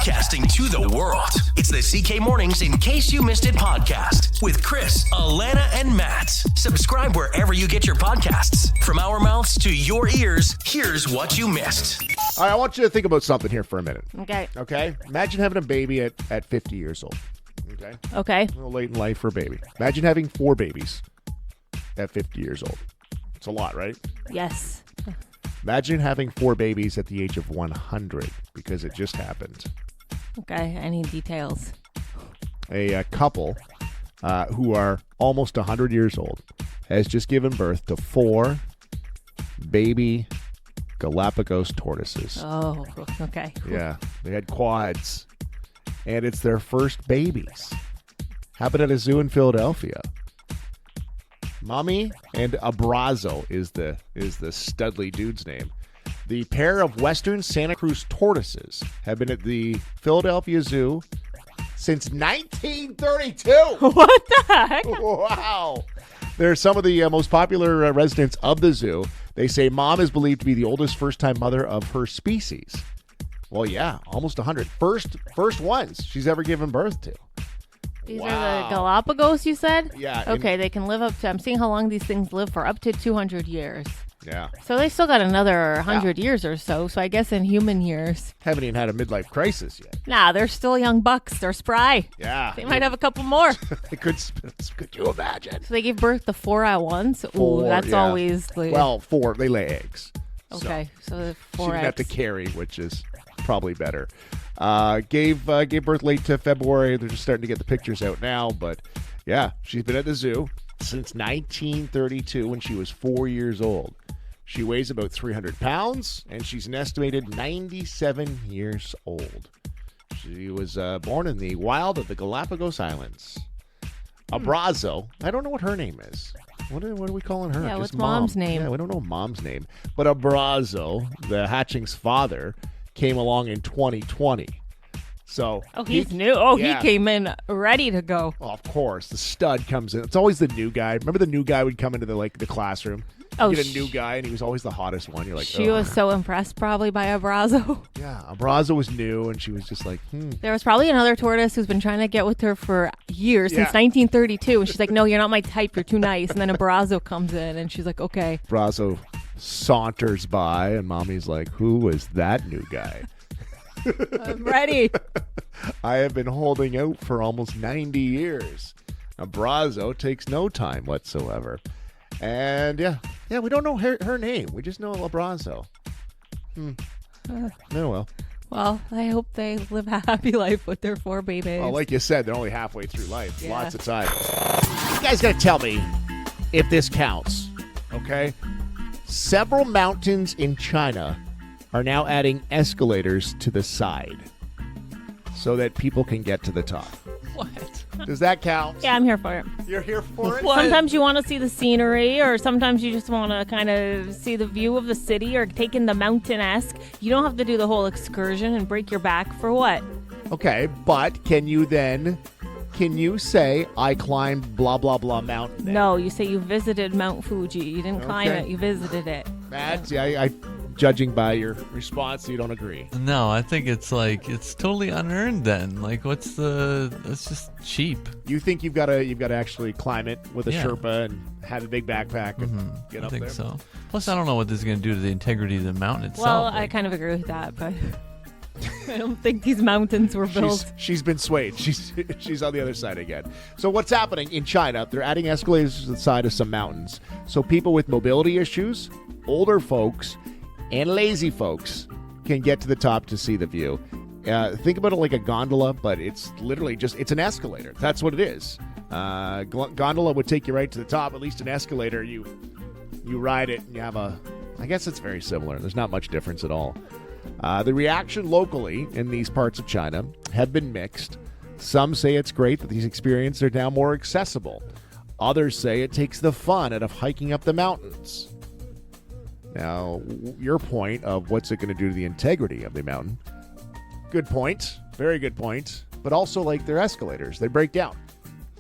Broadcasting to the world. It's the CK Mornings In Case You Missed It podcast with Chris, Alana, and Matt. Subscribe wherever you get your podcasts. From our mouths to your ears, here's what you missed. All right, I want you to think about something here for a minute. Okay. Imagine having a baby at 50 years old. Okay. A little late in life for a baby. Imagine having 4 babies at 50 years old. It's a lot, right? Yes. Imagine having 4 babies at the age of 100, because it just happened. Okay. I need details. A couple who are almost 100 years old has just given birth to 4 baby Galapagos tortoises. Oh, okay. Yeah, they had quads, and it's their first babies. Happened at a zoo in Philadelphia. Mommy and Abrazo is the studly dude's name. The pair of Western Santa Cruz tortoises have been at the Philadelphia Zoo since 1932. What the heck? Wow. They're some of the most popular residents of the zoo. They say Mom is believed to be the oldest first-time mother of her species. Well, yeah, almost 100. First ones she's ever given birth to. These are the Galapagos, you said? Yeah. Okay, they can live up to, I'm seeing how long these things live for, up to 200 years. Yeah. So they still got another 100 years or so. So I guess in human years. Haven't even had a midlife crisis yet. Nah, they're still young bucks. They're spry. Yeah. They might have a couple more. They could you imagine? So they gave birth to 4 at once? 4, Ooh, that's yeah. always the... Well, 4. They lay eggs. Okay, so the She 4 didn't have eggs. to carry, which is probably better. Gave birth late to February. They're just starting to get the pictures out now. But, yeah, she's been at the zoo since 1932 when she was 4 years old. She weighs about 300 pounds, and she's an estimated 97 years old. She was born in the wild of the Galapagos Islands. Abrazo, I don't know what her name is. What are we calling her? Yeah, Just what's Mom. Mom's name? Yeah, we don't know Mom's name. But Abrazo, the hatching's father, came along in 2020. So he's new. Oh, yeah. He came in ready to go. Well, of course, the stud comes in. It's always the new guy. Remember the new guy would come into the classroom? Oh, get a new guy, and he was always the hottest one. You're like, she was so impressed probably by Abrazo. Yeah, Abrazo was new, and she was just like, There was probably another tortoise who's been trying to get with her for years, since 1932. And she's like, no, you're not my type. You're too nice. And then Abrazo comes in, and she's like, okay. Abrazo saunters by, and Mommy's like, who is that new guy? I'm ready. I have been holding out for almost 90 years. Abrazo takes no time whatsoever. And yeah, we don't know her name. We just know Abrazo. Oh, well. Well, I hope they live a happy life with their 4 babies. Well, like you said, they're only halfway through life. Yeah. Lots of time. You guys got to tell me if this counts, okay? Several mountains in China are now adding escalators to the side so that people can get to the top. What? Does that count? Yeah, I'm here for it. You're here for it? Sometimes you want to see the scenery, or sometimes you just want to kind of see the view of the city, or take in the mountain-esque. You don't have to do the whole excursion and break your back for what? Okay, but can you say, I climbed blah, blah, blah mountain? Then? No, you say you visited Mount Fuji. You didn't climb Okay. it, you visited it. Matt, yeah, I judging by your response, you don't agree. No, I think it's totally unearned then. Like, it's just cheap. You think you've got to actually climb it with a Yeah. Sherpa and have a big backpack and get I up think there? so. Plus, I don't know what this is going to do to the integrity of the mountain itself. Well, I kind of agree with that, but I don't think these mountains were built. She's been swayed. She's on the other side again. So what's happening in China? They're adding escalators to the side of some mountains. So people with mobility issues, older folks, and lazy folks can get to the top to see the view. Think about it like a gondola, but it's literally it's an escalator. That's what it is. Gondola would take you right to the top. At least an escalator, you ride it and you have I guess it's very similar. There's not much difference at all. The reaction locally in these parts of China have been mixed. Some say it's great that these experiences are now more accessible. Others say it takes the fun out of hiking up the mountains. Now, your point of what's it going to do to the integrity of the mountain? Good point. Very good point. But also, like, their escalators, they break down.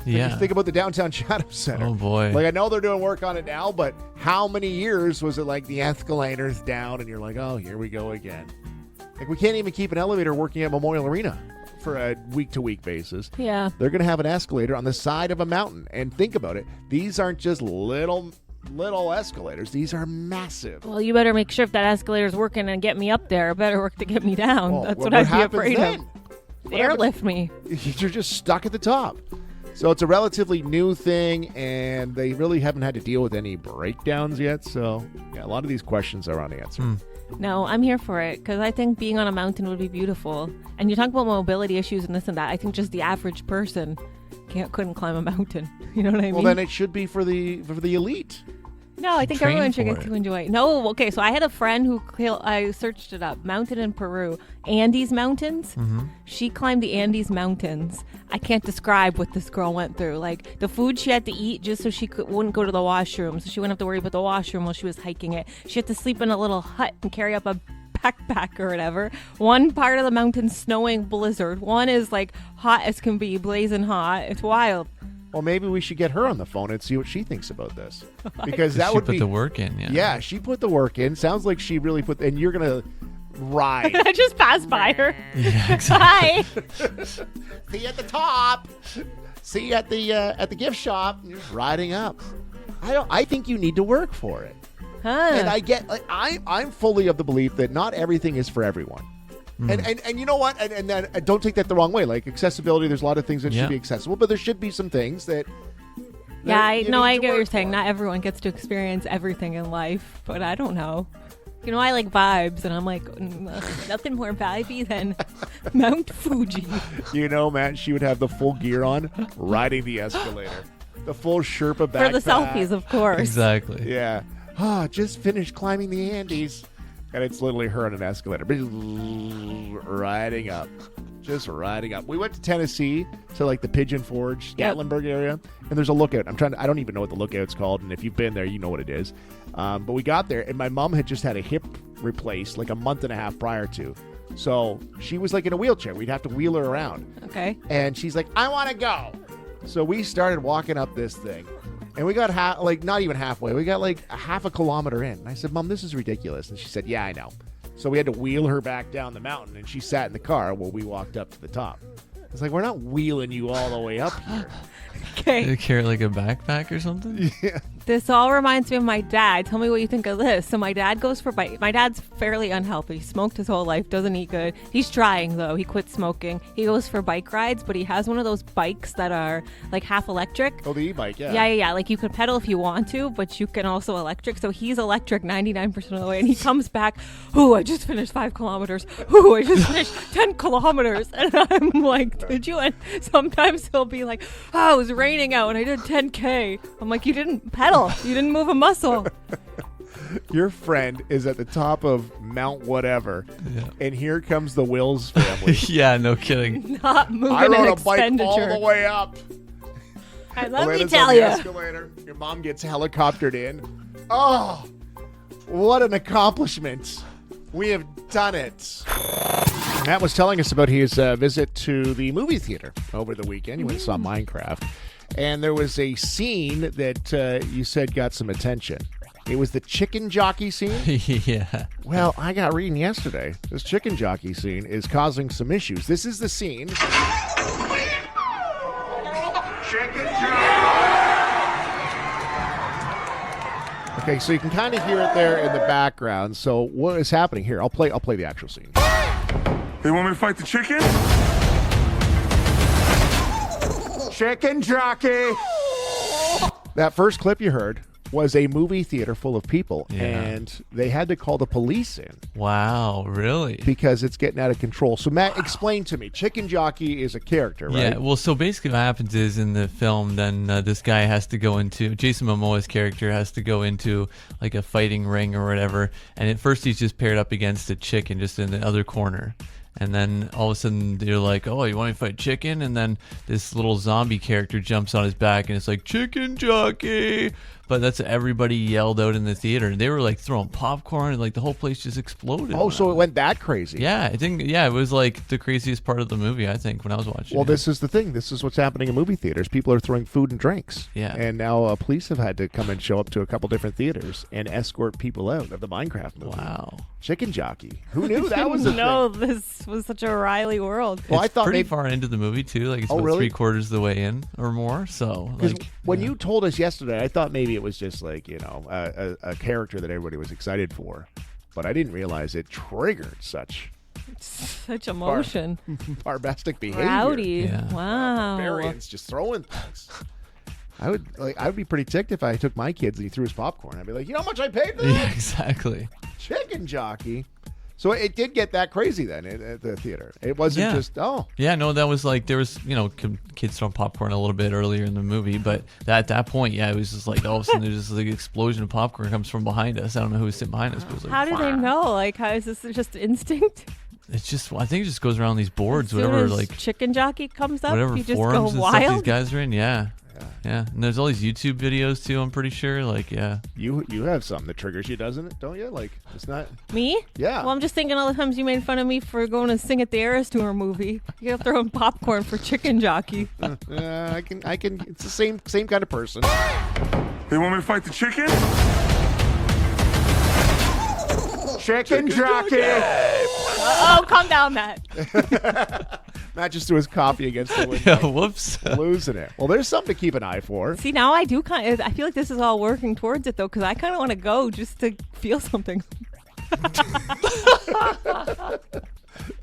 Yeah. Just think about the downtown Chatham Center. Oh, boy. Like, I know they're doing work on it now, but how many years was it like the escalator's down and you're like, oh, here we go again? Like, we can't even keep an elevator working at Memorial Arena for a week-to-week basis. Yeah. They're going to have an escalator on the side of a mountain. And think about it. These aren't just little escalators. These are massive. Well, you better make sure if that escalator's working and get me up there. It better work to get me down. Well, That's what what I'd be happens afraid then? of. What Airlift me. You're just stuck at the top. So it's a relatively new thing, and they really haven't had to deal with any breakdowns yet. So, yeah, a lot of these questions are unanswered. No, I'm here for it because I think being on a mountain would be beautiful. And you talk about mobility issues and this and that. I think just the average person couldn't climb a mountain. You know what I mean? Well, then it should be for the elite. No, I think Train everyone should for get it. to enjoy it. No, okay, so I had a friend who I searched it up. Mountain in Peru. Andes Mountains. Mm-hmm. She climbed the Andes Mountains. I can't describe what this girl went through. Like, the food she had to eat just so she wouldn't go to the washroom. So she wouldn't have to worry about the washroom while she was hiking it. She had to sleep in a little hut and carry up a backpack or whatever. One part of the mountain snowing blizzard. One is like hot as can be, blazing hot. It's wild. Well, maybe we should get her on the phone and see what she thinks about this. Because that She would put be the work in, yeah. Yeah, she put the work in. Sounds like she really put. And you're gonna ride. I just passed by her. Yeah, exactly. Hi. See you at the top. See you at the gift shop. You're just riding up. I think you need to work for it. Huh. And I get. Like, I'm fully of the belief that not everything is for everyone. And you know what? And then don't take that the wrong way. Like accessibility, there's a lot of things that Yeah. should be accessible, but there should be some things that. Yeah, I you get need what to you're work saying. for. Not everyone gets to experience everything in life, but I don't know. You know, I like vibes, and I'm like, nothing more vibey than Mount Fuji. You know, man, she would have the full gear on, riding the escalator, the full Sherpa backpack. For the selfies, of course. Exactly. Yeah. Just finished climbing the Andes. And it's literally her on an escalator. Riding up. Just riding up. We went to Tennessee to like the Pigeon Forge, Gatlinburg area. And there's a lookout. I don't even know what the lookout's called. And if you've been there, you know what it is. But we got there and my mom had just had a hip replaced like a month and a half prior to. So she was like in a wheelchair. We'd have to wheel her around. Okay. And she's like, I want to go. So we started walking up this thing. And we got not even halfway. We got like a half a kilometer in. And I said, Mom, this is ridiculous. And she said, yeah, I know. So we had to wheel her back down the mountain. And she sat in the car while we walked up to the top. It's like, we're not wheeling you all the way up here. Okay. They carry like a backpack or something? Yeah. This all reminds me of my dad. Tell me what you think of this. So my dad goes for bike. My dad's fairly unhealthy. He smoked his whole life, doesn't eat good. He's trying though. He quit smoking. He goes for bike rides, but he has one of those bikes that are like half electric. Oh, the e-bike, yeah. Yeah. Like you could pedal if you want to, but you can also electric. So he's electric 99% of the way. And he comes back, ooh, I just finished 5 kilometers. Ooh, I just finished 10 kilometers. And I'm like, did you? And sometimes he'll be like, oh, it was raining out and I did 10K. I'm like, you didn't pedal. You didn't move a muscle. Your friend is at the top of Mount whatever. Yeah. And here comes the Wills family. Yeah, no kidding. Not moving I an rode a bike expenditure. all the way up. And let me Elena's tell on the you. escalator. Your mom gets helicoptered in. Oh, what an accomplishment. We have done it. Matt was telling us about his visit to the movie theater over the weekend. You went and saw Minecraft. And there was a scene that you said got some attention. It was the chicken jockey scene. Yeah. Well, I got reading yesterday. This chicken jockey scene is causing some issues. This is the scene. Chicken jockey. Okay, so you can kind of hear it there in the background. So what is happening here? I'll play the actual scene. They want me to fight the chicken? Chicken jockey. That first clip you heard was a movie theater full of people, Yeah. and they had to call the police in Wow, really? because it's getting out of control. So Matt, explain to me. Chicken jockey is a character, right? Yeah, well, so basically what happens is in the film, then this guy has to go into, Jason Momoa's character has to go into like a fighting ring or whatever, and at first he's just paired up against a chicken just in the other corner. And then all of a sudden they're like, oh, you want to fight chicken? And then this little zombie character jumps on his back and it's like, chicken jockey. But that's everybody yelled out in the theater. They were like throwing popcorn, and like the whole place just exploded. Oh, so it went that crazy? Yeah, I think it was like the craziest part of the movie. I think when I was watching. Well, this is the thing. This is what's happening in movie theaters. People are throwing food and drinks. Yeah. And now police have had to come and show up to a couple different theaters and escort people out of the Minecraft movie. Wow. Chicken jockey. Who knew that was a No, thing? this was such a Riley world. Well, It's I thought pretty maybe- far into the movie too. Like it's Oh, about really? 3/4 of the way in or more. So Because like when you told us yesterday, I thought maybe it was just like, a character that everybody was excited for. But I didn't realize it triggered such Such emotion. barbaric behavior. Rowdy. Yeah. Wow. Barbarians just throwing things. I would be pretty ticked if I took my kids and he threw his popcorn. I'd be like, you know how much I paid for that? yeah, exactly. Chicken jockey. So it did get that crazy then at the theater. It wasn't just, Yeah, no, that was like there was kids throwing popcorn a little bit earlier in the movie, but at that point, it was just like all of a sudden there's just like explosion of popcorn comes from behind us. I don't know who was sitting behind us, but it was like, How do they know? Like, how is this just instinct? It's just I think it just goes around these boards, As soon whatever as like chicken jockey comes up, whatever you just forums go and stuff these wild. guys are in. Yeah. And there's all these YouTube videos too. I'm pretty sure. Like, yeah. You have something that triggers you, doesn't it? Don't you? Like, it's not. Me? Yeah. Well, I'm just thinking all the times you made fun of me for going to sing at the Eras Tour movie. You got throwing popcorn for chicken jockey. I can. It's the same kind of person. They want me to fight the chicken? Chicken jockey. Oh, calm down, Matt. Matt just threw his coffee against the window. Yeah, whoops. Losing it. Well, there's something to keep an eye for. See, now I do kind of. I feel like this is all working towards it, though, because I kind of want to go just to feel something.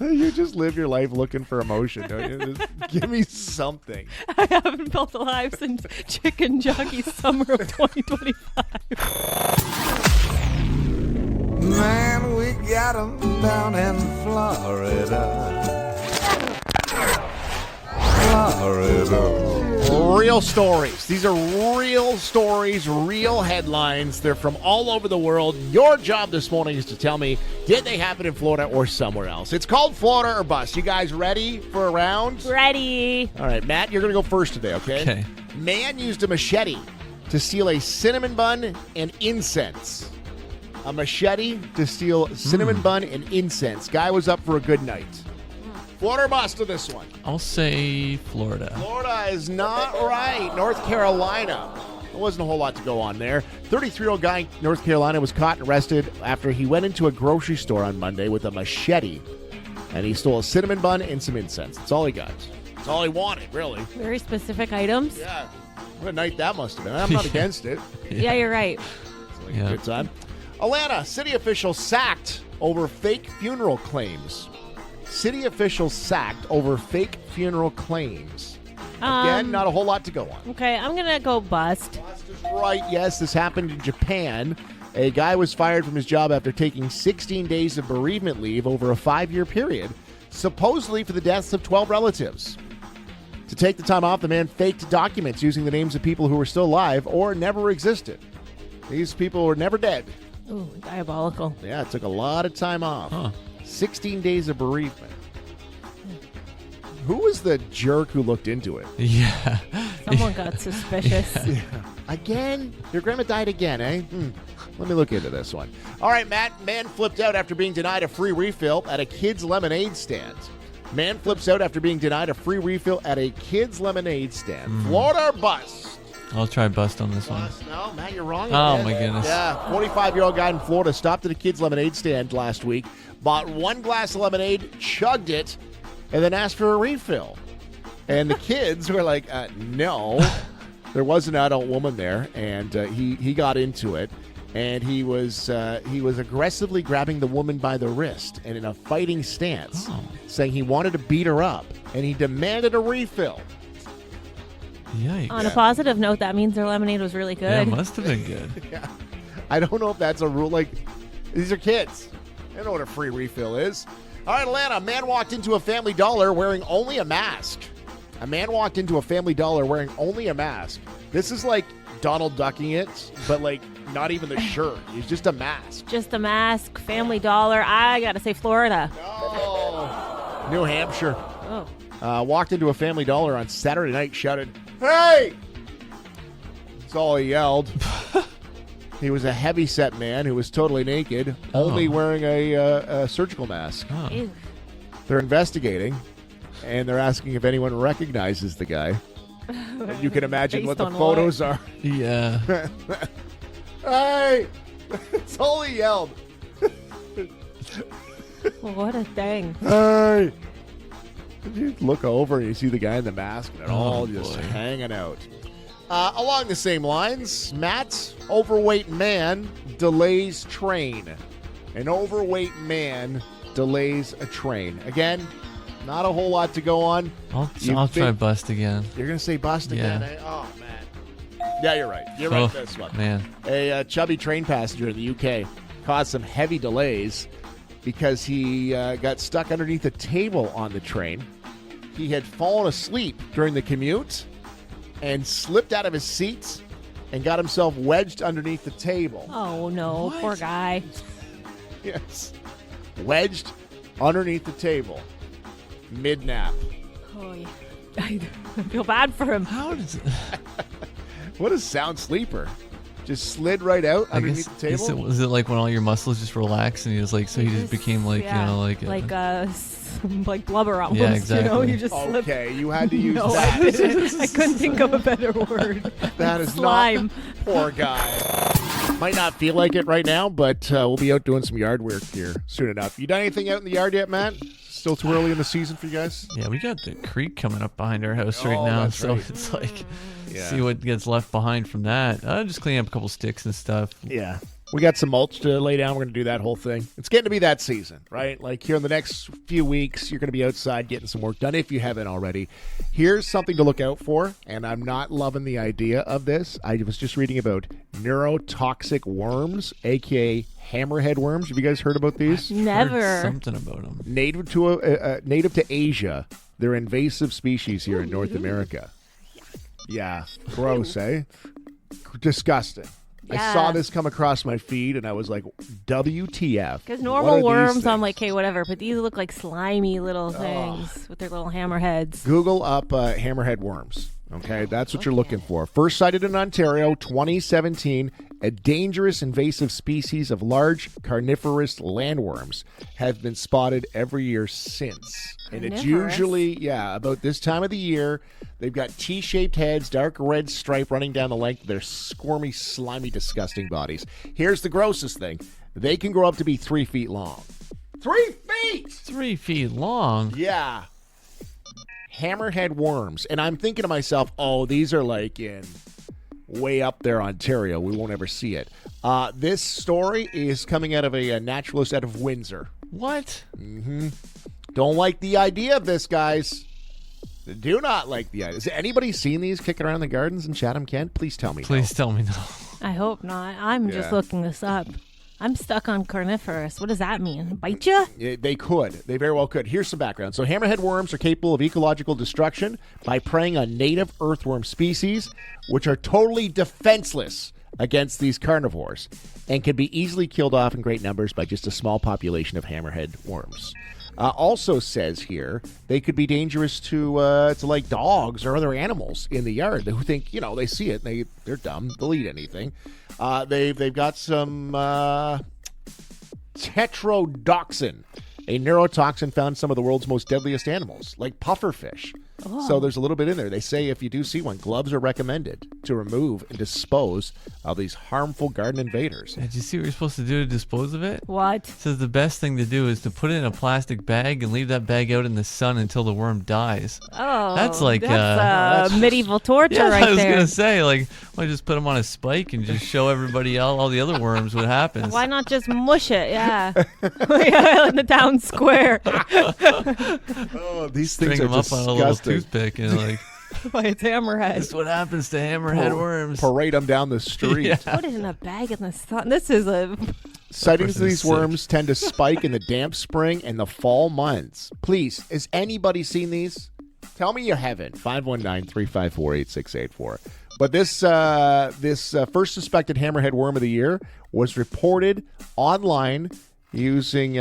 You just live your life looking for emotion, don't you? Just give me something. I haven't felt alive since Chicken Jockey summer of 2025. Man, we got 'em down in Florida. Real stories. These are real stories, real headlines. They're from all over the world. Your job this morning is to tell me, did they happen in Florida or somewhere else? It's called Florida or Bust. You guys ready for a round? Ready. All right, Matt, you're going to go first today, okay? Okay. Man used a machete to steal a cinnamon bun and incense. A machete to steal cinnamon bun and incense. Guy was up for a good night. Florida or bust to this one? I'll say Florida. Florida is not right. North Carolina. There wasn't a whole lot to go on there. 33-year-old guy in North Carolina was caught and arrested after he went into a grocery store on Monday with a machete, and he stole a cinnamon bun and some incense. That's all he got. That's all he wanted, really. Very specific items. Yeah. What a night that must have been. I'm not against it. Yeah, you're right. It's like Yeah. a good time. Atlanta, city officials sacked over fake funeral claims. City officials sacked over fake funeral claims. Again, not a whole lot to go on. Okay, I'm going to go bust. Bust is right. Yes, this happened in Japan. A guy was fired from his job after taking 16 days of bereavement leave over a 5-year period, supposedly for the deaths of 12 relatives. To take the time off, the man faked documents using the names of people who were still alive or never existed. These people were never dead. Ooh, diabolical. Yeah, it took a lot of time off. Huh. 16 days of bereavement. Who was the jerk who looked into it? Yeah. Someone got suspicious. Again? Your grandma died again, eh? Let me look into this one. All right, Matt. Man flipped out after being denied a free refill at a kid's lemonade stand. Man flips out after being denied a free refill at a kid's lemonade stand. Florida or bust? I'll try bust on this one. Bust. No, Matt, you're wrong. Oh, again. my goodness. Yeah, 45-year-old guy in Florida stopped at a kid's lemonade stand last week, bought one glass of lemonade, chugged it, and then asked for a refill. And the kids were like, no. There was an adult woman there, and he got into it. And he was aggressively grabbing the woman by the wrist and in a fighting stance, saying he wanted to beat her up, and he demanded a refill. Yikes. On a positive note, that means their lemonade was really Yeah, it good. must have been good. Yeah. I don't know if that's a rule. Like, these are kids. They don't know what a free refill is. All right, Atlanta. A man walked into a Family Dollar wearing only a mask. A man walked into a Family Dollar wearing only a mask. This is like Donald ducking it, but like not even the shirt. It's just a mask. Just a mask, Family Dollar. I got to say Florida. Oh, New Hampshire. Oh. Walked into a Family Dollar on Saturday night, shouted, "Hey!" That's all he yelled. He was a heavy-set man who was totally naked, only wearing a surgical mask. Oh. Ew. They're investigating, and they're asking if anyone recognizes the guy. And you can imagine what Based the on photos are. Yeah. Hey! That's all he yelled. What a thing. Hey! You look over and you see the guy in the mask, and they're all just boy. hanging out. Along the same lines, Matt, overweight man delays train. An overweight man delays a train. Again, not a whole lot to go on. I'll You try think- bust again. You're going to say bust again, Yeah. eh? Oh, man. Yeah, you're right. You're right Oh, with this one. man. A chubby train passenger in the UK caused some heavy delays because he got stuck underneath a table on the train. He had fallen asleep during the commute and slipped out of his seat and got himself wedged underneath the table. Oh, no. Poor guy. Yes. Wedged underneath the table. Mid-nap. Oh, yeah. I feel bad for him. How does it? What a sound sleeper. Just slid right out underneath the table. Was it like when all your muscles just relaxed and he was like, so he just became like, Yeah, like like blubber almost. Yeah, You know, exactly. you just slipped. Okay, you had to use No, I that. didn't. I couldn't think of a better word. That is Slime. not. Poor guy. Might not feel like it right now, but we'll be out doing some yard work here soon enough. You done anything out in the yard yet, Matt? Still too early in the season for you guys? Yeah, we got the creek coming up behind our house right Oh, now, that's so right. it's like, Yeah. see what gets left behind from that. Just clean up a couple sticks and stuff. Yeah. We got some mulch to lay down. We're going to do that whole thing. It's getting to be that season, right? Like here in the next few weeks, you're going to be outside getting some work done if you haven't already. Here's something to look out for, and I'm not loving the idea of this. I was just reading about neurotoxic worms, a.k.a. hammerhead worms. Have you guys heard about these? Never. Heard something about them. Native to Asia. They're invasive species here in North America. Yeah. Gross, eh? Disgusting. I Yeah. saw this come across my feed, and I was like, WTF. Because What normal are these worms, I'm things? like, hey, whatever. But these look like slimy little things with their little hammerheads. Google up hammerhead worms. Okay, that's what you're looking for. First sighted in Ontario, 2017, a dangerous invasive species of large carnivorous landworms have been spotted every year since. And it's Carnivorous? usually, about this time of the year. They've got T-shaped heads, dark red stripe running down the length of their squirmy, slimy, disgusting bodies. Here's the grossest thing. They can grow up to be 3 feet long. 3 feet! 3 feet long. Yeah. Hammerhead worms. And I'm thinking to myself, oh, these are like in way up there, Ontario. We won't ever see it. This story is coming out of a naturalist out of Windsor. What? Don't like the idea of this, guys. Do not like the idea. Has anybody seen these kicking around the gardens in Chatham-Kent? Please tell me. Please tell me no. I hope not. I'm just Yeah. looking this up. I'm stuck on carnivorous. What does that mean? Bite you? Yeah, they could. They very well could. Here's some background. So hammerhead worms are capable of ecological destruction by preying on native earthworm species, which are totally defenseless against these carnivores and can be easily killed off in great numbers by just a small population of hammerhead worms. Also says here they could be dangerous to like dogs or other animals in the yard who think, they see it and they're dumb. They'll eat anything. They've got some tetrodotoxin, a neurotoxin found in some of the world's most deadliest animals, like pufferfish. So there's a little bit in there. They say if you do see one, gloves are recommended to remove and dispose of these harmful garden invaders. Did you see what you're supposed to do to dispose of it? What? It says the best thing to do is to put it in a plastic bag and leave that bag out in the sun until the worm dies. Oh, That's like, that's medieval torture Yeah, right I was there. gonna say, like, why just put them on a spike and just show everybody else, all the other worms, what happens? Why not just mush it? Yeah, yeah, in the town square. Oh, these String things are them up on a little disgusting. toothpick and like, By its hammerhead. that's what happens to hammerhead worms. Parade them down the street. Yeah. Put it in a bag in the sun. This is a. Sightings of person is these sick. worms tend to spike in the damp spring and the fall months. Please, has anybody seen these? Tell me you haven't. 519-354-8684. But this first suspected hammerhead worm of the year was reported online using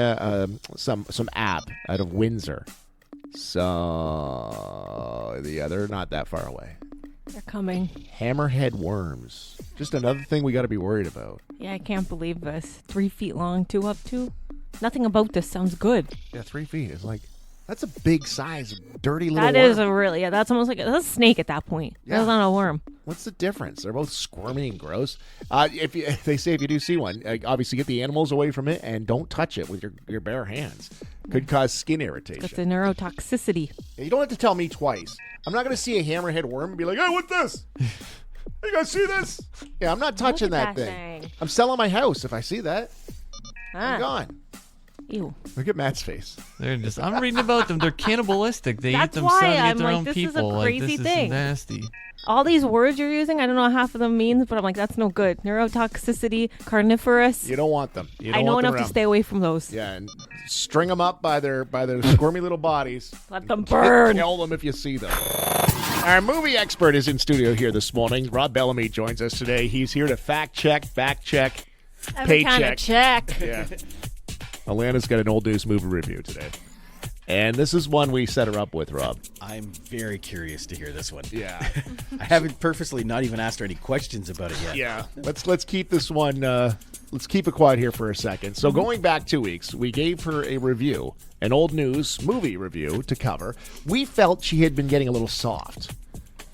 some app out of Windsor. So they're not that far away. They're coming. Hammerhead worms. Just another thing we got to be worried about. Yeah, I can't believe this. 3 feet long, 2 up 2. Nothing about this sounds good. Yeah, 3 feet is like, that's a big size, dirty little That worm. is a really, yeah, that's almost like that's a snake at that point. Yeah. That's not a worm. What's the difference? They're both squirmy and gross. They say if you do see one, obviously get the animals away from it and don't touch it with your bare hands. Could cause skin irritation. That's the neurotoxicity. You don't have to tell me twice. I'm not going to see a hammerhead worm and be like, hey, what's this? You guys see this? Yeah, I'm not touching Look at that that thing. thing. I'm selling my house if I see that. I'm gone. Ew. Look at Matt's face. I'm reading about them. They're cannibalistic. They That's eat why themselves, I'm eat their like, own this is a people. crazy this thing. is nasty. All these words you're using, I don't know what half of them means, but I'm like, that's no good. Neurotoxicity, carnivorous. You don't want them. You don't I know want them enough to around. stay away from those. Yeah, and string them up by their squirmy little bodies. Let them burn. Kill them if you see them. Our movie expert is in studio here this morning. Rob Bellamy joins us today. He's here to fact check, Every kind of paycheck. check. Yeah. Alana's got an old news movie review today. And this is one we set her up with, Rob. I'm very curious to hear this one. Yeah. I haven't purposely not even asked her any questions about it yet. Yeah. Let's keep this one let's keep it quiet here for a second. So going back 2 weeks, we gave her a review, an old news movie review to cover. We felt she had been getting a little soft.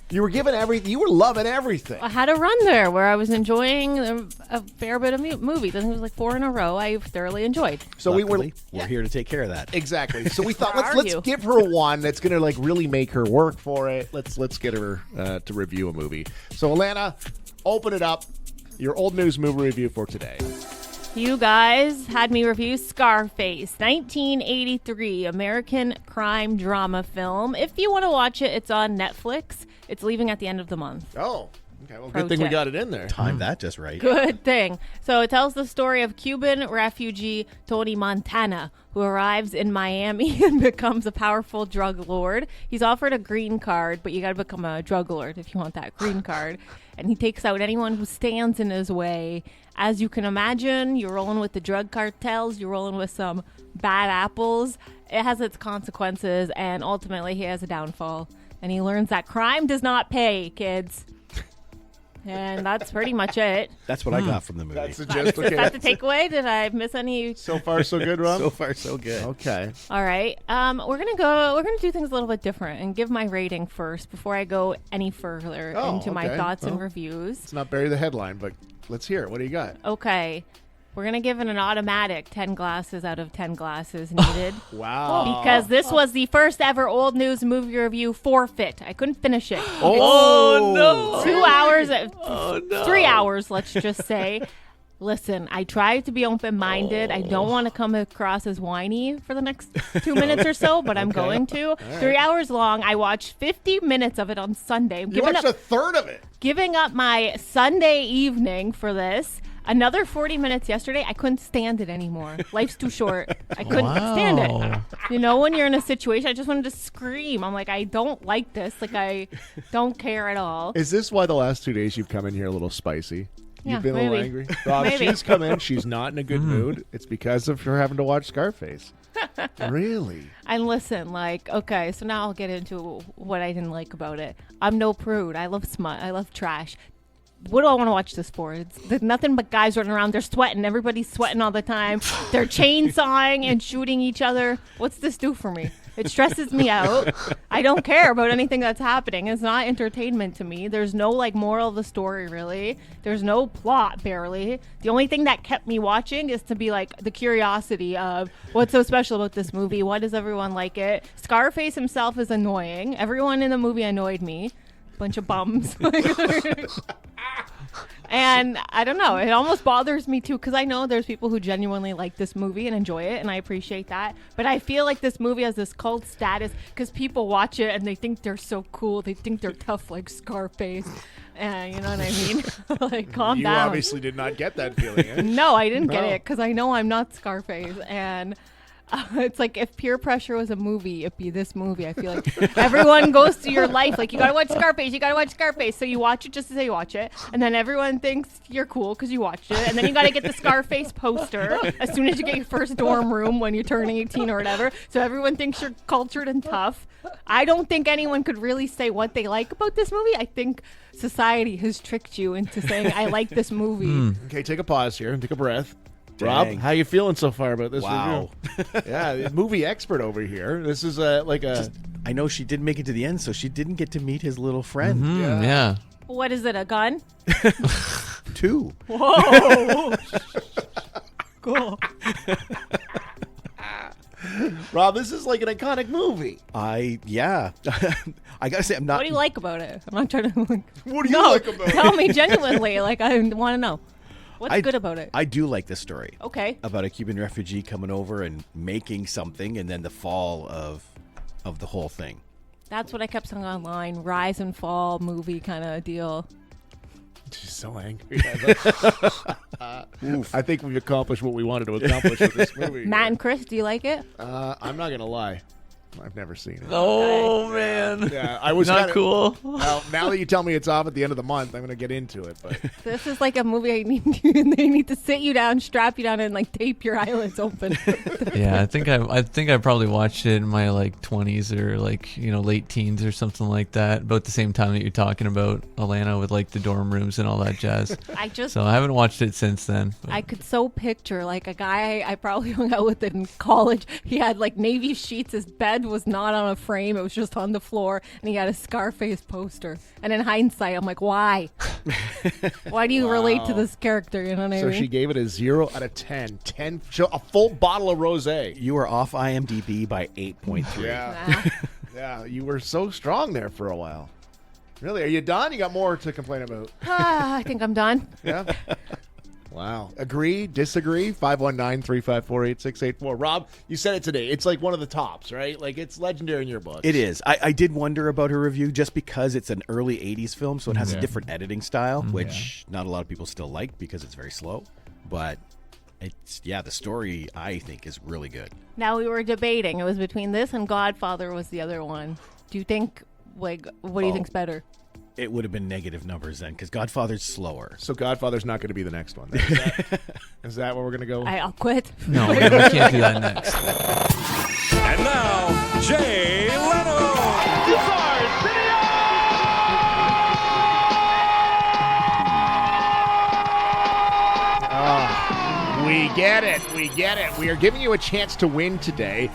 You were giving everything. You were loving everything. I had a run there where I was enjoying a fair bit of movies. I think it was like 4 in a row. I thoroughly enjoyed. So Luckily, we're here to take care of that. Exactly. So we thought Where let's are you? give her one that's gonna like really make her work for it. Let's get her to review a movie. So Alana, open it up. Your old news movie review for today. You guys had me review Scarface, 1983 American crime drama film. If you want to watch it, it's on Netflix. It's leaving at the end of the month. Oh, okay. Well, Pro good thing we tip. got it in there. Time that just right. Good thing. So it tells the story of Cuban refugee Tony Montana, who arrives in Miami and becomes a powerful drug lord. He's offered a green card, but you got to become a drug lord if you want that green card. And he takes out anyone who stands in his way. As you can imagine, you're rolling with the drug cartels, you're rolling with some bad apples. It has its consequences, and ultimately he has a downfall. And he learns that crime does not pay, kids. And that's pretty much it. That's what I got from the movie. That's the gist. Is that the takeaway? Did I miss any? So far, so good, Rob. So far, so good. Okay. All right. We're gonna do things a little bit different and give my rating first before I go any further Oh, into my okay. thoughts and Well, reviews. Let's not bury the headline, but let's hear it. What do you got? Okay. We're gonna give it an automatic 10 glasses out of 10 glasses needed. Wow. Because this was the first ever old news movie review forfeit. I couldn't finish it. Oh, no. 2 hours, no. 3 hours, let's just say. Listen, I tried to be open-minded. I don't want to come across as whiny for the next 2 minutes or so, but I'm going to. 3 hours long. I watched 50 minutes of it on Sunday. I'm You watched a third of it. giving up my Sunday evening for this. Another 40 minutes yesterday. I couldn't stand it anymore. Life's too short. I couldn't stand it. You know, when you're in a situation, I just wanted to scream. I'm like, I don't like this. Like, I don't care at all. Is this why the last 2 days you've come in here a little spicy? Yeah, You've been a little maybe. angry? Rob, Maybe. she's come in. She's not in a good mood. It's because of her having to watch Scarface. Really? And listen, like, okay, so now I'll get into what I didn't like about it. I'm no prude. I love smut. I love trash. What do I want to watch this for? There's nothing but guys running around. They're sweating. Everybody's sweating all the time. They're chainsawing and shooting each other. What's this do for me? It stresses me out. I don't care about anything that's happening. It's not entertainment to me. There's no, like, moral of the story, really. There's no plot, barely. The only thing that kept me watching is to be, like, the curiosity of what's so special about this movie? Why does everyone like it? Scarface himself is annoying. Everyone in the movie annoyed me. Bunch of bums. And I don't know, it almost bothers me too, because I know there's people who genuinely like this movie and enjoy it, and I appreciate that. But I feel like this movie has this cult status because people watch it and they think they're so cool. They think they're tough like Scarface. And you know what I mean? Like, calm You down. obviously did not get that feeling. Eh? No, I didn't get No. it because I know I'm not Scarface. And It's like if Peer Pressure was a movie, it'd be this movie. I feel like everyone goes through your life. Like, you got to watch Scarface. You got to watch Scarface. So you watch it just to say you watch it. And then everyone thinks you're cool because you watched it. And then you got to get the Scarface poster as soon as you get your first dorm room when you're turning 18 or whatever. So everyone thinks you're cultured and tough. I don't think anyone could really say what they like about this movie. I think society has tricked you into saying, I like this movie. Okay, take a pause here and take a breath. Dang. Rob, how you feeling so far about this Wow. review? Yeah, movie expert over here. This is I know she didn't make it to the end, so she didn't get to meet his little friend. Yeah. What is it, a gun? 2. Whoa. Cool. Rob, this is like an iconic movie. I gotta say, I'm not. What do you like about it? I'm not trying to. What do you like about it? Tell me genuinely. Like, I want to know. What's good about it? I do like this story. Okay. About a Cuban refugee coming over and making something, and then the fall of the whole thing. That's what I kept saying online. Rise and fall movie kind of deal. She's so angry. I think we've accomplished what we wanted to accomplish with this movie. Matt and Chris, do you like it? I'm not gonna lie. I've never seen it. Oh man. Yeah, I was not cool. Well, now that you tell me it's off at the end of the month, I'm going to get into it. But This is like a movie they need to sit you down, strap you down, and like tape your eyelids open. Yeah, I think I probably watched it in my like 20s or like late teens or something like that. About the same time that you're talking about, Alana, with like the dorm rooms and all that jazz. So I haven't watched it since then. But. I could so picture like a guy I probably hung out with in college. He had like navy sheets. His bed was not on a frame. It was just on the floor, and he had a Scarface poster. And in hindsight, I'm like, why? Why do you relate to this character? You know what I so mean? she gave it a 0 out of 10. A full bottle of rosé. You are off IMDb by 8.3. Yeah. Yeah, you were so strong there for a while. Really? Are you done? You got more to complain about? I think I'm done. Yeah. Wow. Agree? Disagree? 519-354-8684. Rob, you said it today. It's like one of the tops, right? Like, it's legendary in your books. It is. I did wonder about her review just because it's an early 80s film, so it has a different editing style, which not a lot of people still like because it's very slow. But the story, I think, is really good. Now, we were debating. It was between this and Godfather was the other one. Do you think, like, what do you think's better? It would have been negative numbers then because Godfather's slower. So Godfather's not going to be the next one. Is that what we're going to go? I'll quit. No, we can't do that next. And now, Jay Leno. We get it. We get it. We are giving you a chance to win today.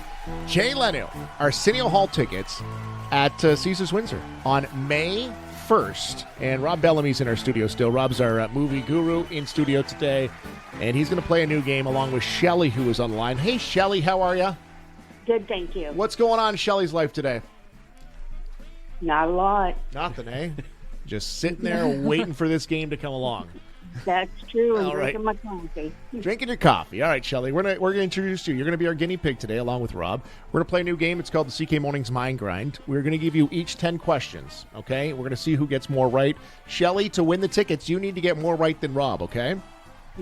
Jay Leno, Arsenio Hall tickets at Caesars Windsor on May 1st. And Rob Bellamy's in our studio still. Rob's our movie guru in studio today. And he's going to play a new game along with Shelly, who is on the line. Hey, Shelly, how are you? Good, thank you. What's going on in Shelly's life today? Not a lot. Nothing, eh? Just sitting there waiting for this game to come along. That's true. I'm All right. drinking my coffee. Drinking your coffee. All right, Shelly. We're gonna introduce you. You're gonna be our guinea pig today, along with Rob. We're gonna play a new game. It's called the CK Mornings Mind Grind. We're gonna give you each 10 questions. Okay. We're gonna see who gets more right. Shelly, to win the tickets, you need to get more right than Rob. Okay.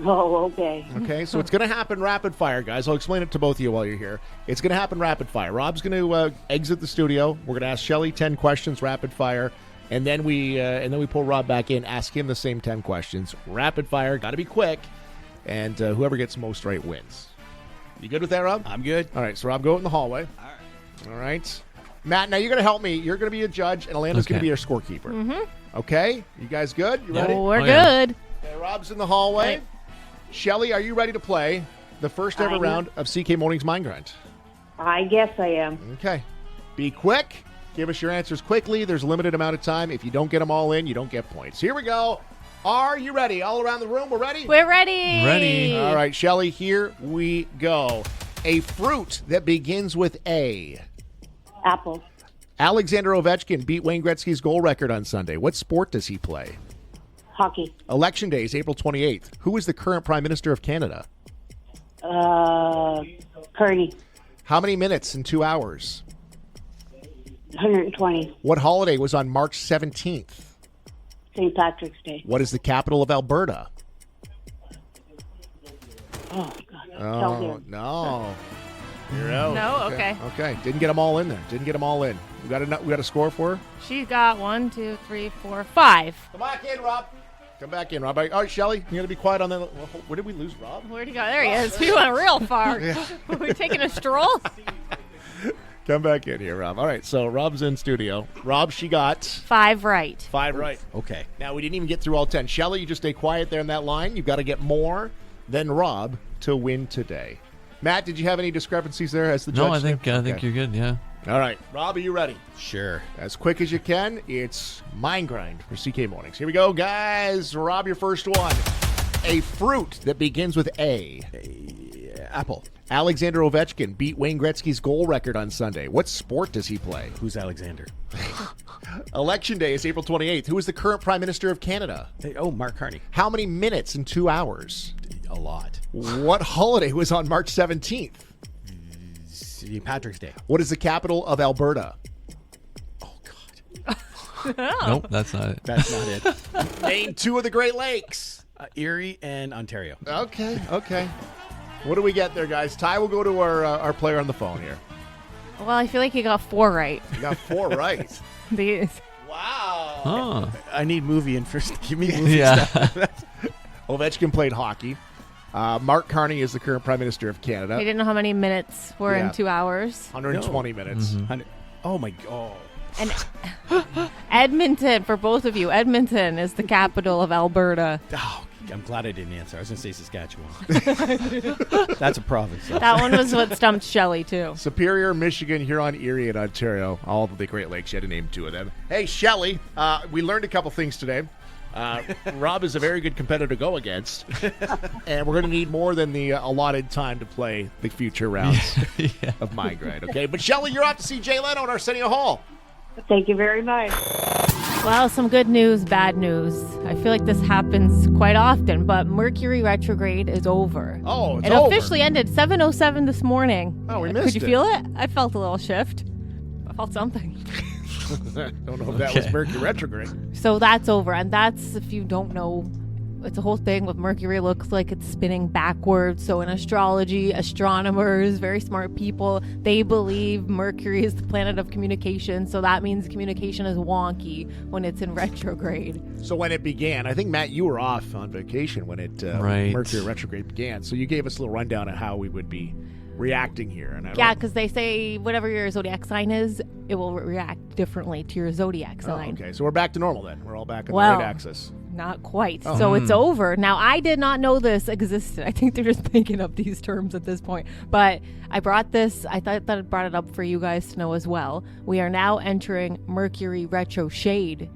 Oh, okay. Okay. So it's gonna happen rapid fire, guys. I'll explain it to both of you while you're here. It's gonna happen rapid fire. Rob's gonna exit the studio. We're gonna ask Shelly 10 questions rapid fire. And then we pull Rob back in, ask him the same 10 questions. Rapid fire, got to be quick. And whoever gets most right wins. You good with that, Rob? I'm good. All right, so Rob, go out in the hallway. All right. Matt, now you're going to help me. You're going to be a judge, and Alanda's going to be our scorekeeper. Mm-hmm. Okay? You guys good? You ready? We're good. Okay, Rob's in the hallway. Right. Shelly, are you ready to play the first ever round of CK Mornings Mind Grind? I guess I am. Okay. Be quick. Give us your answers quickly. There's a limited amount of time. If you don't get them all in, you don't get points. Here we go. Are you ready? All around the room, we're ready? We're ready. Ready. All right, Shelly, here we go. A fruit that begins with A. Apple. Alexander Ovechkin beat Wayne Gretzky's goal record on Sunday. What sport does he play? Hockey. Election Day is April 28th. Who is the current Prime Minister of Canada? Kearney. How many minutes in 2 hours? 120. What holiday was on March 17th? St. Patrick's Day. What is the capital of Alberta? Oh, God. Oh, no. You're out. No? Okay. Okay. Didn't get them all in there. Didn't get them all in. We got a score for her? She got 1, 2, 3, 4, 5. Come back in, Rob. Come back in, Rob. All right, Shelly, you got to be quiet on that. Where did we lose Rob? Where'd he go? There he is. We went real far. Are we taking a stroll? Come back in here, Rob. All right, so Rob's in studio. Rob, she got 5 right. 5 right. Okay. Now, we didn't even get through all 10. Shelly, you just stay quiet there in that line. You've got to get more than Rob to win today. Matt, did you have any discrepancies there as the judge? No, I think you're good. Yeah. All right, Rob, are you ready? Sure. As quick as you can, it's Mind Grind for CK Mornings. Here we go, guys. Rob, your first one. A fruit that begins with A. Apple. Alexander Ovechkin beat Wayne Gretzky's goal record on Sunday. What sport does he play? Who's Alexander? Election Day is April 28th. Who is the current Prime Minister of Canada? Mark Carney. How many minutes in 2 hours? A lot. What holiday was on March 17th? St. Patrick's Day. What is the capital of Alberta? Oh, God. Nope, that's not it. That's not it. Name 2 of the Great Lakes. Erie and Ontario. Okay. What do we get there, guys? Ty will go to our player on the phone here. Well, I feel like you got 4 right. You got 4 right. These. Wow. Oh. I need movie and first. Give me movie Yeah. stuff. Ovechkin played hockey. Mark Carney is the current Prime Minister of Canada. I didn't know how many minutes were in 2 hours. 120 minutes. Oh, my God. And Edmonton, for both of you, Edmonton is the capital of Alberta. Oh, I'm glad I didn't answer. I was going to say Saskatchewan. That's a province. Though. That one was what stumped Shelley, too. Superior, Michigan, Huron, Erie, and Ontario. All of the Great Lakes. You had to name 2 of them. Hey, Shelley, we learned a couple things today. Rob is a very good competitor to go against. And we're going to need more than the allotted time to play the future rounds of Mind Grind, okay? But, Shelley, you're off to see Jay Leno in Arsenio Hall. Thank you very much. Well, some good news, bad news. I feel like this happens quite often, but Mercury retrograde is over. Oh, it's it over. officially ended 7:07 this morning. Oh, we missed Could you it. feel it? I felt a little shift. I felt something. Don't know if that was Mercury retrograde. So that's over, and that's, if you don't know, it's a whole thing with Mercury. It looks like it's spinning backwards. So in astrology, astronomers, very smart people, they believe Mercury is the planet of communication. So that means communication is wonky when it's in retrograde. So when it began, I think, Matt, you were off on vacation when it Right. Mercury retrograde began. So you gave us a little rundown of how we would be reacting here. And Yeah, because they say whatever your zodiac sign is, it will react differently to your zodiac sign. okay, so we're back to normal then. We're all back on Well, the right axis. Not quite. So it's over. Now, I did not know this existed. I think they're just making up these terms at this point. But I brought this. I thought that I brought it up for you guys to know as well. We are now entering Mercury retro shade,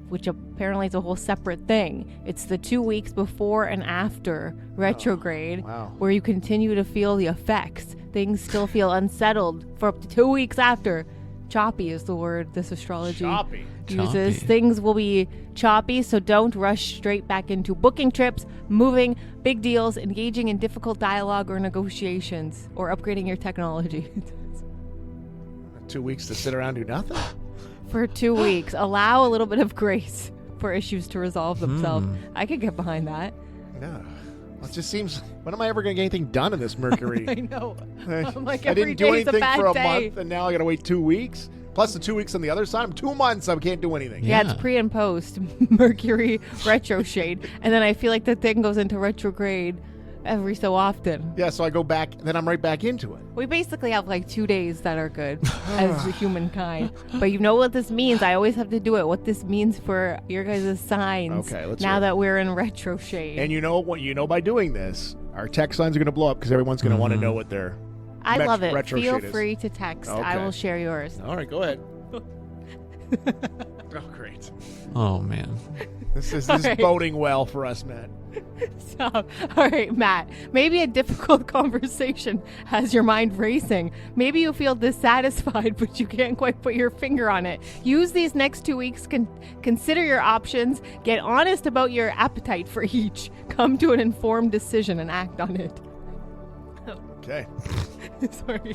which apparently is a whole separate thing. It's the 2 weeks before and after retrograde where you continue to feel the effects. Things still feel unsettled for up to 2 weeks after. Choppy is the word this astrology uses. Choppy. Things will be choppy, so don't rush straight back into booking trips, moving, big deals, engaging in difficult dialogue or negotiations, or upgrading your technology. 2 weeks to sit around and do nothing? For 2 weeks. Allow a little bit of grace for issues to resolve themselves. I could get behind that. No. It just seems, when am I ever going to get anything done in this Mercury? I know. I'm like, I every didn't do day's a anything bad for a day. month, and now I got to wait 2 weeks. Plus the 2 weeks on the other side. I'm 2 months. I can't do anything. Yeah, it's pre and post Mercury retro shade. And then I feel like the thing goes into retrograde every so often. Yeah, so I go back, then I'm right back into it. We basically have like 2 days that are good as humankind. But you know what this means. I always have to do it. What this means for your guys' signs. Okay, let's now hear it. that we're in retro shade. And you know what? You know by doing this, our text lines are going to blow up because everyone's going to want to know what their I love it. retro Feel shade is. free to text. I Okay. will share yours. All right, go ahead. Oh, great. Oh man. This is right. boding well for us, Matt. Stop. All right, Matt. Maybe a difficult conversation has your mind racing. Maybe you feel dissatisfied, but you can't quite put your finger on it. Use these next 2 weeks. Consider your options. Get honest about your appetite for each. Come to an informed decision and act on it. Okay. Sorry.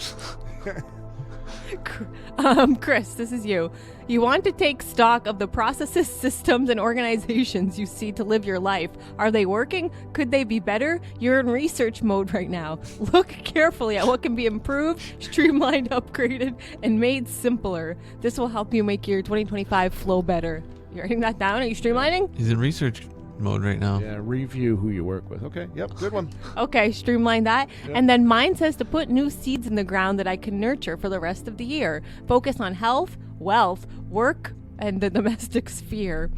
Chris, this is you. You want to take stock of the processes, systems, and organizations you see to live your life. Are they working? Could they be better? You're in research mode right now. Look carefully at what can be improved, streamlined, upgraded, and made simpler. This will help you make your 2025 flow better. You writing that down? Are you streamlining? He's in research mode right now. Yeah, review who you work with. Okay, yep, good one. Okay, streamline that. Yep. And then mine says to put new seeds in the ground that I can nurture for the rest of the year. Focus on health, wealth, work, and the domestic sphere.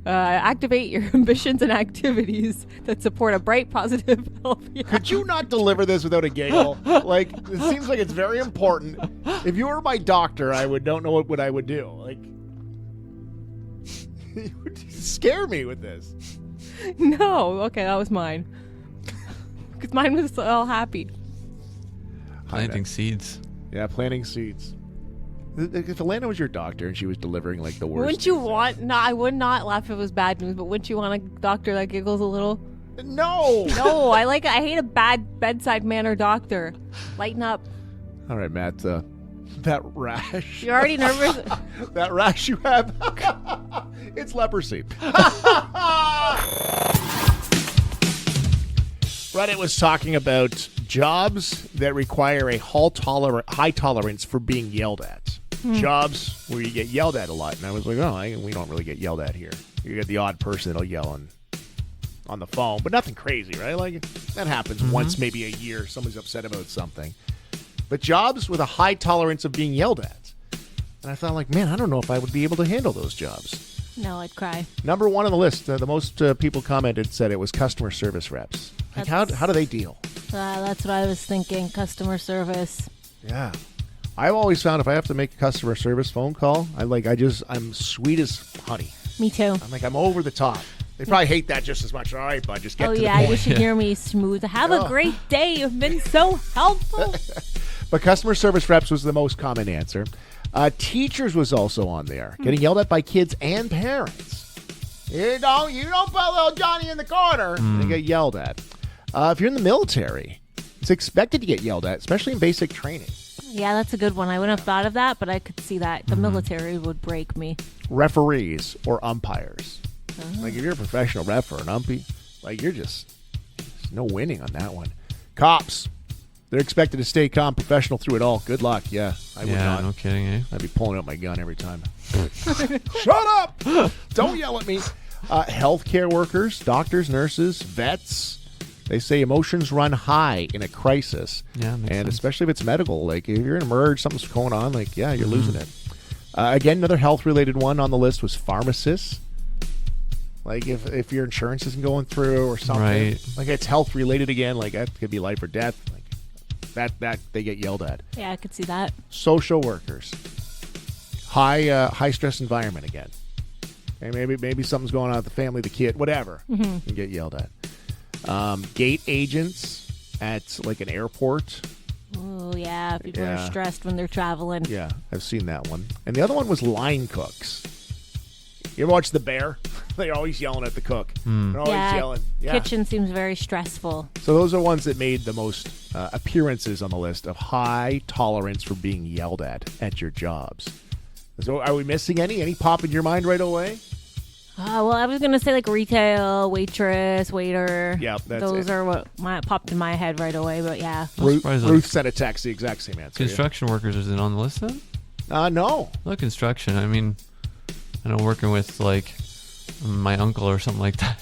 Activate your ambitions and activities that support a bright, positive, healthy. Could you not deliver this without a giggle? Like, it seems like it's very important. If you were my doctor, I would don't know what I would do. Like, you would scare me with this. No, okay, that was mine. Because mine was all happy. Planting seeds. Yeah, planting seeds. If Leno was your doctor and she was delivering like the worst, Wouldn't you want? No, I would not laugh if it was bad news. But wouldn't you want a doctor that giggles a little? No. No, I hate a bad bedside manner doctor. Lighten up. All right, Matt. That rash. You're already nervous. That rash you have. It's leprosy. Reddit was talking about jobs that require a high tolerance for being yelled at. Jobs where you get yelled at a lot. And I was like, we don't really get yelled at here. You get the odd person that'll yell on the phone, but nothing crazy, right? Like, that happens once, maybe a year. Somebody's upset about something. But jobs with a high tolerance of being yelled at. And I thought, like, man, I don't know if I would be able to handle those jobs. No, I'd cry. Number one on the list, the most people commented said it was customer service reps. Like, how do they deal? That's what I was thinking, customer service. Yeah. I've always found if I have to make a customer service phone call, I'm sweet as honey. Me too. I'm over the top. They probably hate that just as much. All right, bud, just get to the point. Oh, yeah, you should hear me smooth. Have a great day. You've been so helpful. But customer service reps was the most common answer. Teachers was also on there, getting yelled at by kids and parents. You don't put little Johnny in the corner. They get yelled at. If you're in the military, it's expected to get yelled at, especially in basic training. Yeah, that's a good one. I wouldn't have thought of that, but I could see that. The military would break me. Referees or umpires. Like, if you're a professional ref or an umpy, like, there's no winning on that one. Cops. They're expected to stay calm, professional through it all. Good luck. Yeah, I would not. No kidding, eh? I'd be pulling out my gun every time. Shut up! Don't yell at me. Healthcare workers, doctors, nurses, vets. They say emotions run high in a crisis. Yeah, makes and sense. Especially if it's medical. Like, if you're in a merge, something's going on, like, yeah, you're losing it. Again, another health-related one on the list was pharmacists. Like, if your insurance isn't going through or something. Right. Like, it's health-related again. Like, that could be life or death. Like, that they get yelled at. Yeah, I could see that. Social workers. High stress environment again. And maybe something's going on with the family, the kid, whatever. You get yelled at. Gate agents at like an airport. Oh, yeah. People are stressed when they're traveling. Yeah, I've seen that one. And the other one was line cooks. You ever watch The Bear? They're always yelling at the cook. They're always yelling. Yeah. Kitchen seems very stressful. So those are ones that made the most appearances on the list of high tolerance for being yelled at your jobs. So are we missing any? Any pop in your mind right away? Well, I was going to say like retail, waitress, waiter. Yeah, those are what popped in my head right away, but yeah. Ruth sent a text, the exact same answer. Construction workers, is it on the list then? No. Look, construction. I mean, I know working with like my uncle or something like that.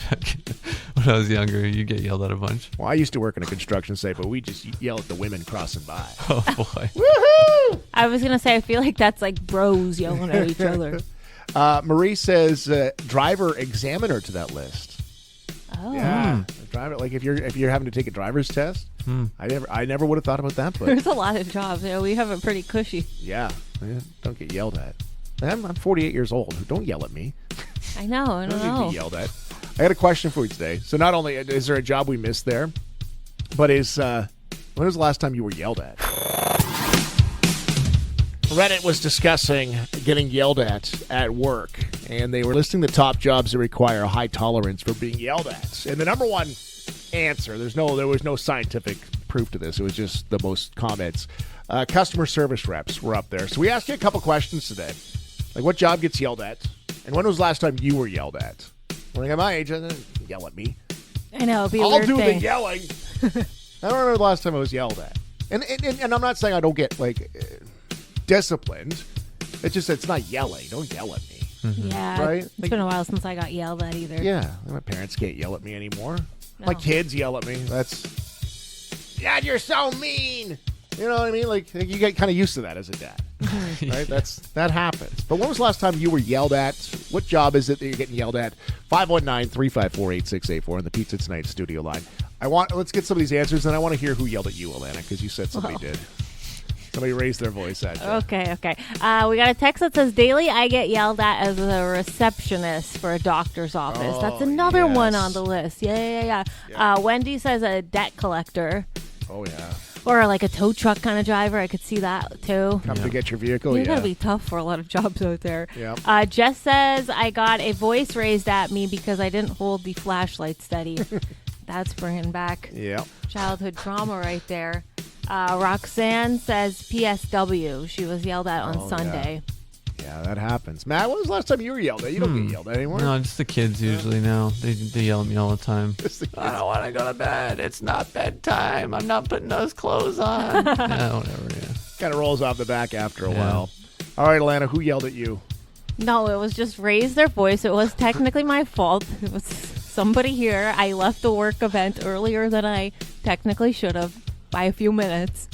When I was younger, you get yelled at a bunch. Well, I used to work in a construction site, but we just yell at the women crossing by. Oh, boy. Woohoo! I was going to say, I feel like that's like bros yelling at each other. Marie says driver examiner to that list. Oh. Yeah. Driver, like if you're having to take a driver's test. I never would have thought about that, but There's a lot of jobs. We have it pretty cushy. yeah, don't get yelled at. I'm 48 years old. Don't yell at me. I know. I don't Don't need know. to be yelled at. I got a question for you today. So not only is there a job we missed there, but when was the last time you were yelled at? Reddit was discussing getting yelled at work, and they were listing the top jobs that require a high tolerance for being yelled at. And the number one answer, there was no scientific proof to this. It was just the most comments. Customer service reps were up there. So we asked you a couple questions today. Like, what job gets yelled at? And when was the last time you were yelled at? When I got my age, yell at me. I know, it'd be a I'll weird do thing. the yelling. I don't remember the last time I was yelled at. And I'm not saying I don't get, disciplined. It's just it's not yelling. Don't yell at me. Yeah, Right? it's been a while since I got yelled at either. Yeah, my parents can't yell at me anymore. No. My kids yell at me. Dad, you're so mean. You know what I mean? Like, you get kind of used to that as a dad. Right? That happens. But when was the last time you were yelled at? What job is it that you're getting yelled at? 519-354-8684 in the Pizza Tonight studio line. Let's get some of these answers, and I want to hear who yelled at you, Alana, because you said somebody did. Somebody raised their voice at you. Okay. We got a text that says, daily I get yelled at as a receptionist for a doctor's office. Oh, That's another yes. one on the list. Yeah. Wendy says a debt collector. Oh, yeah. Or like a tow truck kind of driver. I could see that too. Come to get your vehicle, You gotta be tough for a lot of jobs out there. Yeah. Jess says, I got a voice raised at me because I didn't hold the flashlight steady. That's bringing back childhood trauma right there. Roxanne says PSW. She was yelled at on Sunday. Yeah, that happens. Matt, when was the last time you were yelled at? You don't get yelled at anymore. No, just the kids usually now. They yell at me all the time. I don't want to go to bed. It's not bedtime. I'm not putting those clothes on. Yeah, whatever, yeah. Kind of rolls off the back after a while. All right, Alana, who yelled at you? No, it was just raised their voice. It was technically my fault. It was somebody here. I left the work event earlier than I technically should have by a few minutes.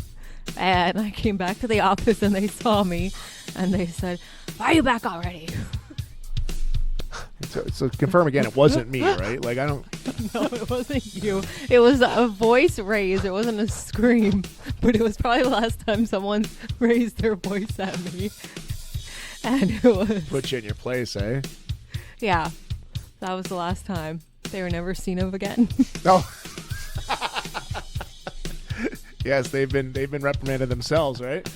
And I came back to the office and they saw me and they said, why are you back already? So confirm again, it wasn't me, right? Like, I don't... No, it wasn't you. It was a voice raise. It wasn't a scream. But it was probably the last time someone raised their voice at me. And it was... Put you in your place, eh? Yeah. That was the last time. They were never seen of again. No. Yes, they've been reprimanded themselves, right?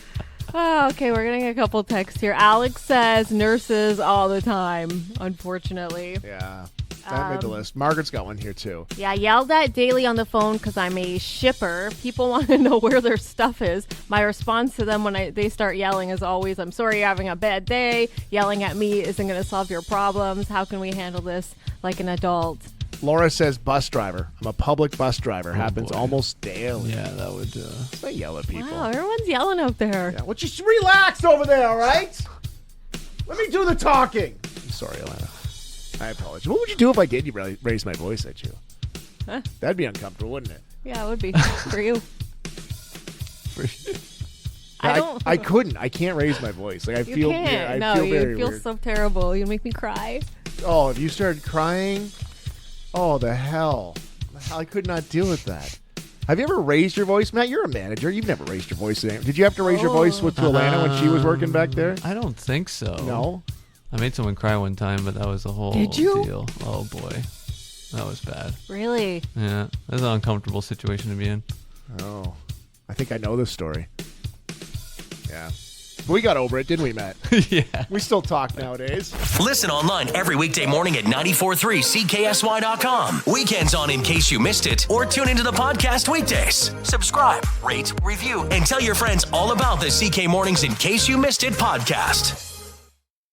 Oh, okay, we're getting a couple texts here. Alex says nurses all the time, unfortunately. Yeah, that made the list. Margaret's got one here, too. Yeah, yelled at daily on the phone because I'm a shipper. People want to know where their stuff is. My response to them when they start yelling is always, I'm sorry you're having a bad day. Yelling at me isn't going to solve your problems. How can we handle this like an adult? Laura says bus driver. I'm a public bus driver. Happens almost daily. Yeah, that would... They yell at people. Wow, everyone's yelling out there. Yeah, well, just relax over there, all right? Let me do the talking. I'm sorry, Alana. I apologize. What would you do if I did raise my voice at you? Huh? That'd be uncomfortable, wouldn't it? Yeah, it would be for you. I couldn't. I can't raise my voice. Like, I feel... can't. Yeah, I no, feel you very feel weird. so terrible. You make me cry. Oh, if you started crying... Oh, the hell. I could not deal with that. Have you ever raised your voice? Matt, you're a manager. You've never raised your voice. Did you have to raise your voice with Alana when she was working back there? I don't think so. No? I made someone cry one time, but that was a whole Did you? deal. Oh, boy. That was bad. Really? Yeah, that was an uncomfortable situation to be in. Oh. I think I know this story. Yeah. We got over it, didn't we, Matt? Yeah. We still talk nowadays. Listen online every weekday morning at 94.3 CKSY.com. Weekends on in case you missed it, or tune into the podcast weekdays. Subscribe, rate, review, and tell your friends all about the CK Mornings in case you missed it podcast.